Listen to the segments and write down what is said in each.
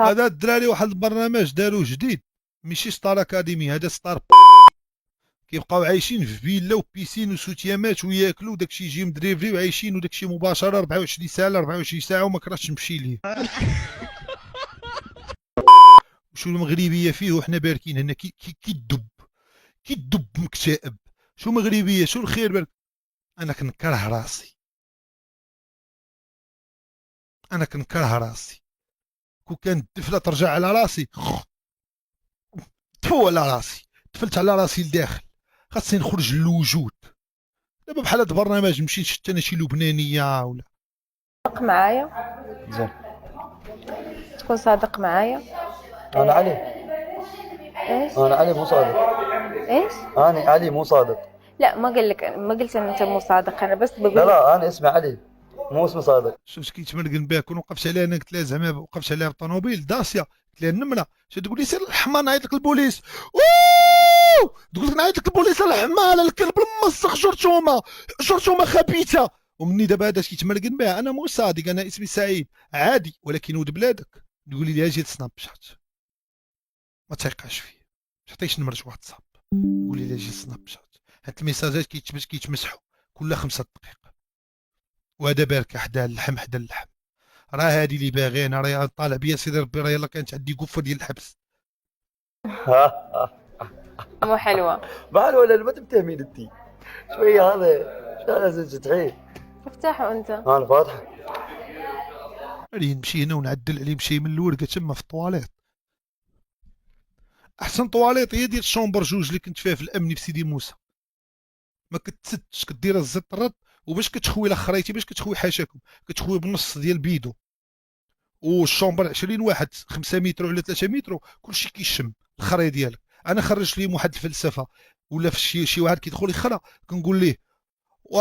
هذا الدراري واحد البرنامج داروا جديد، ماشي ستار اكاديمي، هذا ستار كيبقاو عايشين في فيلا وبيسين وسوتيامات وياكلوا داكشي يجي مدريفري وعايشين وداكشي مباشره 24 ساعه ل 24 ساعه وما كرهتش تمشي ليه. وشو المغربيه فيه وحنا باركين هنا كيدب كيدب مكتئب. شو مغربيه شو الخير بارك. انا كنكره راسي، انا كنكره راسي. كون كان الدفله ترجع على راسي تفو على راسي، تفلت على راسي لداخل، خاصني نخرج للوجود. دابا بحال هاد البرنامج نمشي نشد انا شي لبنانيه ولا. صادق معايا، زين. تكون صادق معايا. انا علي. ايش انا علي مو صادق. ايش؟ انا علي مو صادق. لا ما قال لك، ما قلت ان انت مو صادق، انا بس لا بقول لا انا اسمي علي مو اسمي صادق. شفت كيتمرقن بها كون وقفت عليها انا قلت لها زعما وقفت عليها بالطوموبيل داسيا، قلت لها النمله شو تقول لي سير الحمار نعيط لك البوليس. اوه تقول لك نعيط لك البوليس الحمار الكلب المسخ جرثومه جرثومه خبيثه. ومني دابا هذا كيتمرقن بها انا مو صادق، انا اسمي سعيد عادي، ولكن ولد بلادك تقولي لي اجي سناب شات ما تيقعش فيه، ما تعطيش نمرة واتساب تقولي لي اجي سناب شات. هاد الميساجات كيتمسحوا كل 5 دقائق. وهذا بارك حدا اللحم حدا اللحم، راه هادي اللي باغينا، راه طالع بيا سيدي ربي، راه يلا كانت عندي قفه ديال الحبس. مو حلوه. بعد ولا ما تبتهمين انت شويه هذا شو لازم تتعين. افتحوا انت. انا فاتحه. علي نمشي هنا ونعدل عليه مشي من الورقه تما في الطواليت. احسن طواليت هي ديال الشومبر جوج اللي كنت فيها في الامني في سيدي موسى، ما كتسدش كدير الزيت الرد، وباش كتخوي الاخريتي باش كتخوي حاشاكم كتخوي بنص ديال البيدو. والشومبر 20 واحد 5 متر ولا 3 متر كلشي كيشم الخري ديالك. انا خرجت ليهم واحد الفلسفه، ولا في شي واحد كيدخل يخرا كنقول ليه و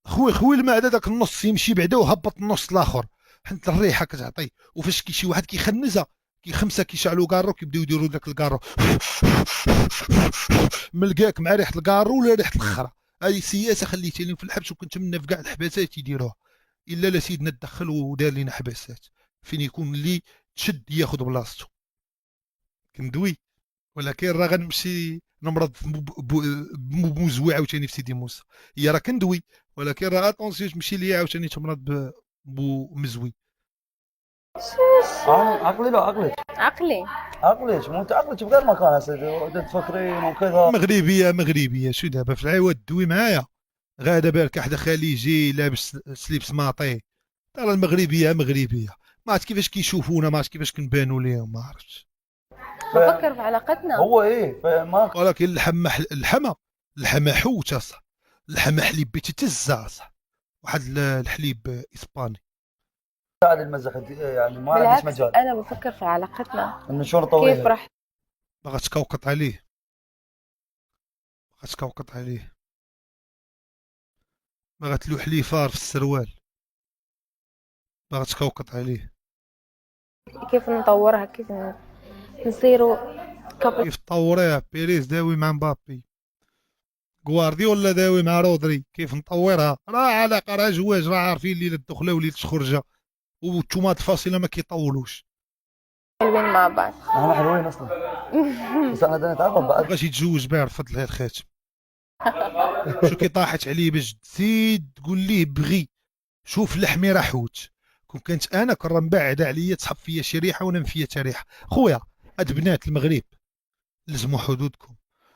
خوي المعده داك النص يمشي بعدا وهبط النص الاخر حيت الريحه كتعطي. وفاش شي واحد كيخنزها خمسه كيشعلوا كارو كيبداو يديروا داك الكارو ملقاك مع ريحه الكارو ولا ريحه الخرا. هذه سياسه خليتيني في الحبس، وكنت منا في كاع الحباسات يديروها، الا لا سيدنا تدخل ودار لينا حباسات فين يكون اللي تشد ياخذ بلاصتو. كندوي ولكن راه غنمشي نمرض بمزوي عاوتاني في سيدي موسى. هي راه كندوي ولكن راه اتونسيون تمشي ليا عاوتاني تمرض بمزوي. انا عقلي لا عقلي. عقلك مو انت عقلك بغير مكان هسه تفكرين وكذا. مغربيه شو دابا في العواد دوي معايا. غادا بالك حدا خليجي لابس سليبس ماطي، ترى المغربيه ما عرفت كيفاش كيشوفونا، ما عرفت كيفاش كنبانوا ليهم، ما عرفتش. بفكر في علاقتنا. هو ايه فما ولكن اللحمه حوت اصاحبي، اللحمه حليب بتتزاز، واحد الحليب اسباني. قاعد المزح يعني ما عنديش بالعكس مجال انا بفكر في علاقتنا انه شلون كيف طويل. راح. باغا تكوقط عليه، باغا تكوقط عليه، باغا تلوح ليه فار في السروال، باغا تكوقط عليه. كيف نطورها، كيف نصيروا كابل. كيف تطوريها؟ بيريز داوي مع مبابي، غوارديولا داوي مع رودري، كيف نطورها؟ راه علاقه راه جواج، راه عارفين ليله الدخله وليله الخرجه، والتومات الفاصله ما كيطولوش. حلوين مع بعض. احنا حلوين اصلا بس انا بدنا نتعرف بعد. بغاش يتزوج بها رفض لها الخاتم. شو كي طاحت عليه باش تزيد تقول ليه بغي. شوف لحمي راه حوت، كون كانت انا كون راه مبعده عليا تسحب فيا شي ريحه ونام فيا تا ريحه. خويا هاد بنات المغرب لزموا حدودكم،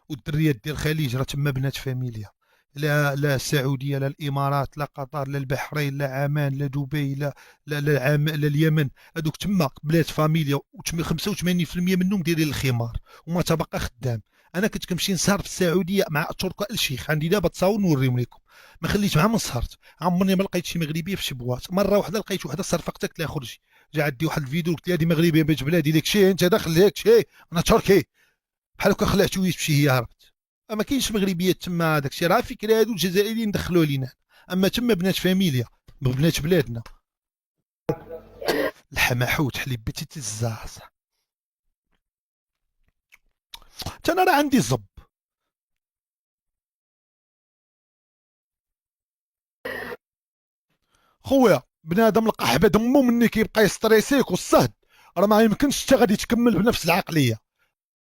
والدريات ديال الخليج راه تما بنات فاميليا، لا السعوديه لا الامارات لا قطر لا البحرين لا عمان لا دبي لا اليمن، هذوك تما بلاد فاميليا، و 85% منهم دايرين الخمار وما تبقى خدام. انا كنت كنمشي نسهر في السعوديه مع تركا الشيخ، عندي دابا تصاور نوريهم لكم، ما خليت معاهم سهرت، عمرني ما لقيت شي مغربيه في شي بواط. مره واحده لقيت وحده صرفقتها قلت لها خرجي، جا عندي واحد الفيديو قلت لها هذه مغربيه بيت بلادي لك شي انت داخل لك شي انا تركي، بحال هكا خلعتو تمشي هي هربت. ما كاينش مغربيات تما، هذاك الشيء راه فكره هادو الجزائريين دخلوا لينا، اما تما بنات فاميليا بنات بلادنا. الحما حوت حليب بتتزاز. انا راه عندي زب. خويا بنادم لقى حبه دمو مني كيبقى يستريسيك والصهد، راه ما يمكنش انت غادي تكمل بنفس العقليه.